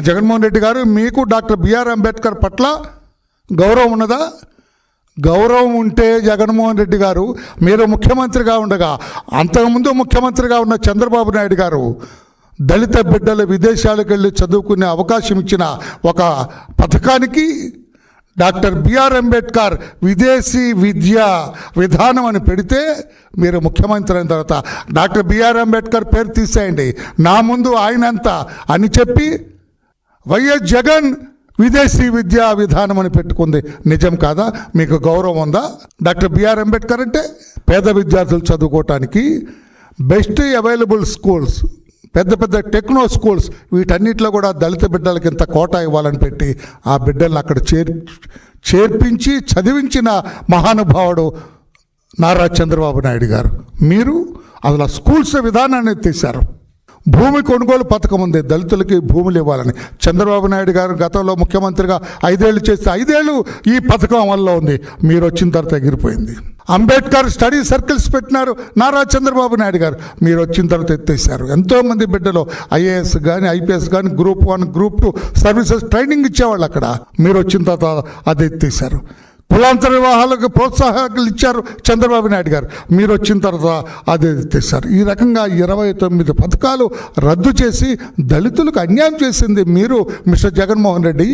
జగన్మోహన్ రెడ్డి గారు, మీకు doctor BR Ambedkar పట్ల గౌరవం ఉన్నదా? గౌరవం ఉంటే జగన్మోహన్ రెడ్డి గారు, మీరు ముఖ్యమంత్రిగా ఉండగా, అంతకుముందు ముఖ్యమంత్రిగా ఉన్న చంద్రబాబు నాయుడు గారు దళిత బిడ్డలు విదేశాలకు వెళ్ళి చదువుకునే అవకాశం ఇచ్చిన ఒక పథకానికి డాక్టర్ బిఆర్ అంబేద్కర్ విదేశీ విద్యా విధానం అని పెడితే, మీరు ముఖ్యమంత్రి అయిన తర్వాత డాక్టర్ బిఆర్ అంబేద్కర్ పేరు తీసేయండి, నా ముందు ఆయన ఎంత అని చెప్పి వైఎస్ జగన్ విదేశీ విద్యా విధానం అని పెట్టుకుంది. నిజం కాదా? మీకు గౌరవం ఉందా? డాక్టర్ బిఆర్ అంబేద్కర్ అంటే పేద విద్యార్థులు చదువుకోవటానికి బెస్ట్ అవైలబుల్ స్కూల్స్, పెద్ద పెద్ద టెక్నో స్కూల్స్, వీటన్నిటిలో కూడా దళిత బిడ్డలకి ఇంత కోటా ఇవ్వాలని పెట్టి ఆ బిడ్డలను అక్కడ చేర్పించి చదివించిన మహానుభావుడు నారా చంద్రబాబు నాయుడు గారు. మీరు అసలు స్కూల్స్ విధానాన్ని తీశారు. భూమి కొనుగోలు పథకం ఉంది, దళితులకి భూములు ఇవ్వాలని. చంద్రబాబు నాయుడు గారు గతంలో ముఖ్యమంత్రిగా 5 ఏళ్ళు చేస్తే 5 ఏళ్ళు ఈ పథకం అమల్లో ఉంది. మీరు వచ్చిన తర్వాత ఎగిరిపోయింది. అంబేద్కర్ స్టడీ సర్కిల్స్ పెట్టినారు నారా చంద్రబాబు నాయుడు గారు, మీరు వచ్చిన తర్వాత ఎత్తేసారు. ఎంతోమంది బిడ్డలు ఐఏఎస్ కానీ ఐపీఎస్ కానీ గ్రూప్ 1 గ్రూప్ 2 సర్వీసెస్ ట్రైనింగ్ ఇచ్చేవాళ్ళు అక్కడ, మీరు వచ్చిన తర్వాత అది ఎత్తేసారు. కులాంతర వివాహాలకు ప్రోత్సాహకాలు ఇచ్చారు చంద్రబాబు నాయుడు గారు, మీరు వచ్చిన తర్వాత అది ఎత్తేసారు. ఈ రకంగా 29 పథకాలు రద్దు చేసి దళితులకు అన్యాయం చేసింది మీరు మిస్టర్ జగన్మోహన్ రెడ్డి.